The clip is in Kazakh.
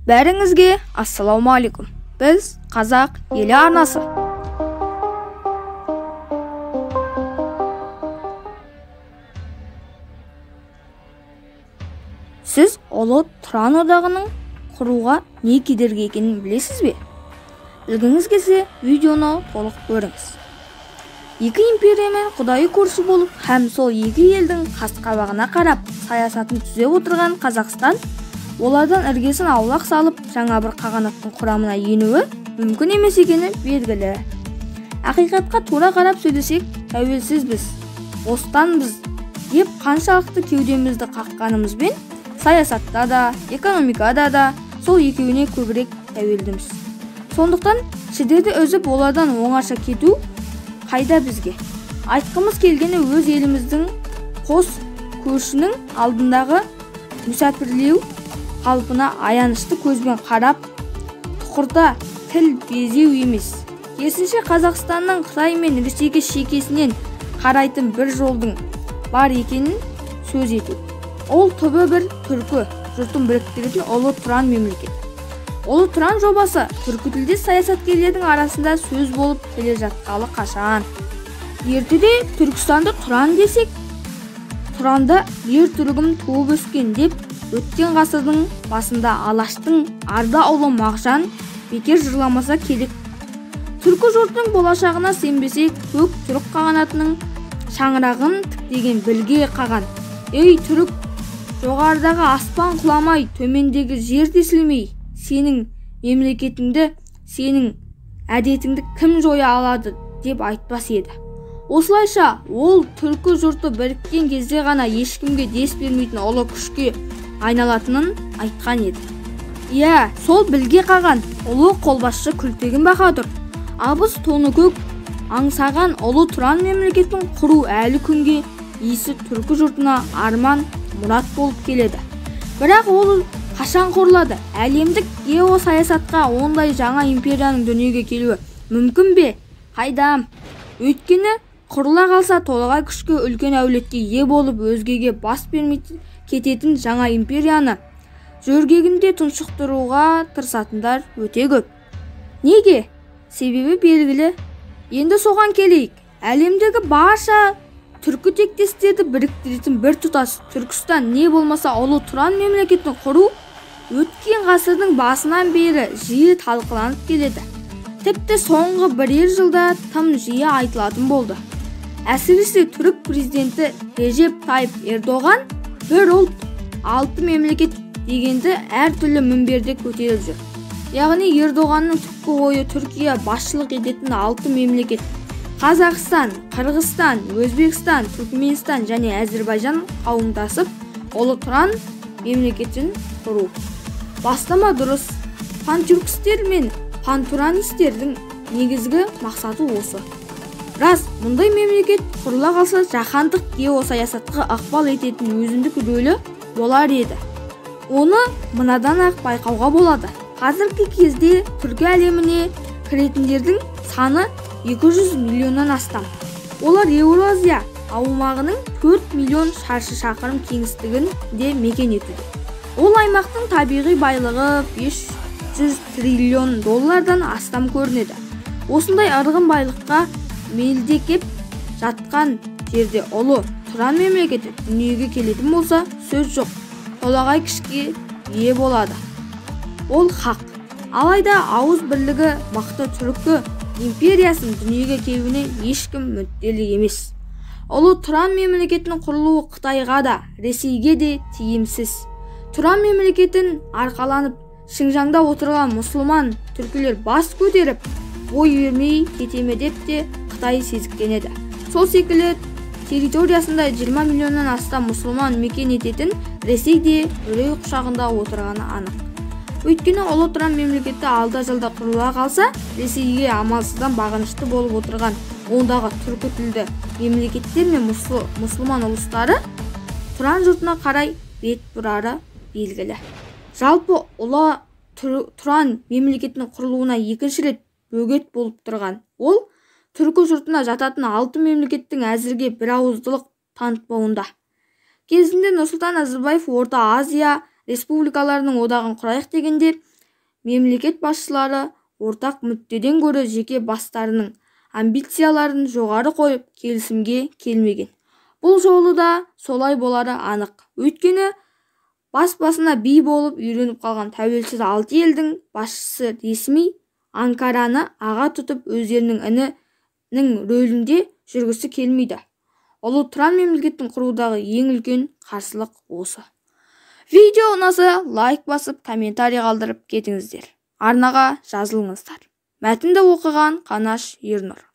Бәріңізге ассалаумалейкум. Біз қазақ елі арнасы. Сіз Ұлы Тұран одағының құруға не кедергі екенін білесіз бе? Білгіңіз келсе, видеоны толық көріңіз. Екі империямен құдайы көрші болып, һәм сол екі елдің қас-қабағына қарап саясатын түзеп отырған Қазақстан олардан іргесін аулақ салып, жаңа бір қағанаттың құрамына енуі мүмкін емес екені белгілі. Ақиқатқа тура қарап сөйлесек, тәуелсізбіз, бостанбыз деп қаншалықты кеудемізді қаққанымызбен, саясатта да, экономикада да сол екеуіне көбірек тәуелдіміз. Сондықтан шідерді үзіп олардан оңаша кету қайда бізге? Айтқымыз келгені өз еліміздің қос көршінің алдындағы мүсәпірлеу қалпына аянышты көзбен қарап, тұқырта тіл безеу емес. Керісінше Қазақстанның Қытай мен Ресейге шекесінен қарайтын бір жолдың бар екенін сөз ету. Ол түбі бір түркі жұртын біріктіретін Ұлы Тұран мемлекеті. Ұлы Тұран жобасы түркітілдес саясаткерлердің арасында сөз болып келе жатқалы қашан. Ертеде Түркістанды Тұран десек, Тұранда ер түрігім туып өскен деп өткен ғасырдың басында Алаштың арда ұлы Мағжан бекер жырламаса керек. Түркі жұртының болашағына сенбесек, көк түрік қағанатының шаңырағын тіктеген білге қаған. Ей түрік, жоғарыдағы аспан құламай, төмендегі жер тесілмей, сенің мемлекетіңді, сенің әдетіңді кім жоя алады деп айтпас еді. Осылайша ол түркі жұрты біріккен кезде ғана ешкімге дес бермейтін ұлы күшке айналатынын айтқан еді. Иә, сол білге қаған ұлы қолбасшы Күлтегін Баһадүр абыз тоны көк аңсаған Ұлы Тұран мемлекетін құру әлі күнге исі түркі жұртына арман, мұрат болып келеді. Бірақ ол қашан құрылады? Әлемдік геосаясатқа ондай жаңа империяның дүниеге келуі мүмкін бе? Қайдам? Өйткені құрыла қалса толағай күшке, үлкен әулетке ие болып, өзгеге бас бермей кететін жаңа империяны жөргегінде тұншықтыруға тырысатындар өте көп. Неге? Себебі белгілі. Енді соған келейік. Әлемдегі барша түркі тектестерді біріктіретін бір тұтас Түркістан, не болмаса Ұлы Тұран мемлекетін құру өткен ғасырдың басынан бері жиі талқыланып келеді. Тіпті соңғы бірер жылда тым жиі айтылатын болды. Әсіресе түрік президенті Режеп Тайып Ердоған бір ұлт, алты мемлекет дегенді әртүрлі мінберде көтеріп жүр. Яғни Ердоғанның түпкі ойы Түркия басшылық ететін алты мемлекет Қазақстан, Қырғызстан, Өзбекстан, Түркменстан және Әзербайжан қауымдасып Ұлы Тұран мемлекетін құру. Бастама дұрыс. Пантүркістер мен пантуранистердің негізгі мақсаты осы. Рас, мұндай мемлекет құрыла қалса жаһандық геосаясатқа ықпал ететін өзіндік рөлі болар еді. Оны мынадан ақ байқауға болады. Қазіргі кезде түркі әлеміне кіретіндердің саны 200 миллионнан астам. Олар Еуразия аумағының 4 миллион шаршы шақырым кеңістігінде мекен етуде. Ол аймақтың табиғи байлығы 500 триллион доллардан астам көрінеді. Осындай арғын байлыққа мелдекеп жатқан жерде Ұлы Тұран мемлекеті дүниеге келетін болса, сөз жоқ, толағай күшке ие болады. Ол хақ. Алайда ауыз бірлігі мықты түркі империясының дүниеге келуіне ешкім мүдделі емес. Ұлы Тұран мемлекетінің құрылуы Қытайға да, Ресейге де тиімсіз. Тұран мемлекетін арқаланып, Шыңжаңда отырған мұсылман түркілер бас көтеріп, бой бермей кетеме деп те Қытай сезіктенеді. Сол секілді территориясында 20 миллионнан астам мұсылман мекен ететін Ресей де үрей құшағында отырғаны анық. Өйткені Ұлы Тұран мемлекеті алда жылда құрыла қалса, Ресейге амалсыздан бағынышты болып отырған ондағы түркі тілді мемлекеттер мен мұсылман ұлыстары Тұран жұртына қарай бет бұрары белгілі. Жалпы Ұлы Тұран мемлекетінің құрылуына екінші рет бөгет болып тұрған ол түркі жұртына жататын алты мемлекеттің әзірге бір ауыздылық танытпауында. Кезінде Нұрсұлтан Назарбаев Орта Азия республикаларының одағын құрайық дегенде, мемлекет басшылары ортақ мүддеден гөрі жеке бастарының амбицияларын жоғары қойып келісімге келмеген. Бұл жолы да солай болары анық. Өйткені бас-басына би болып үйреніп қалған тәуелсіз 6 елдің басшысы ресми Анкараны аға тұтып өздерінің інінің рөлінде жүргісі келмейді. Ұлы Тұран мемлекеттің құрудағы ең үлкен қарсылық осы. Видео ұнаса лайк басып, комментарий қалдырып кетіңіздер. Арнаға жазылыңыздар. Мәтінді оқыған Қанаш Ернұр.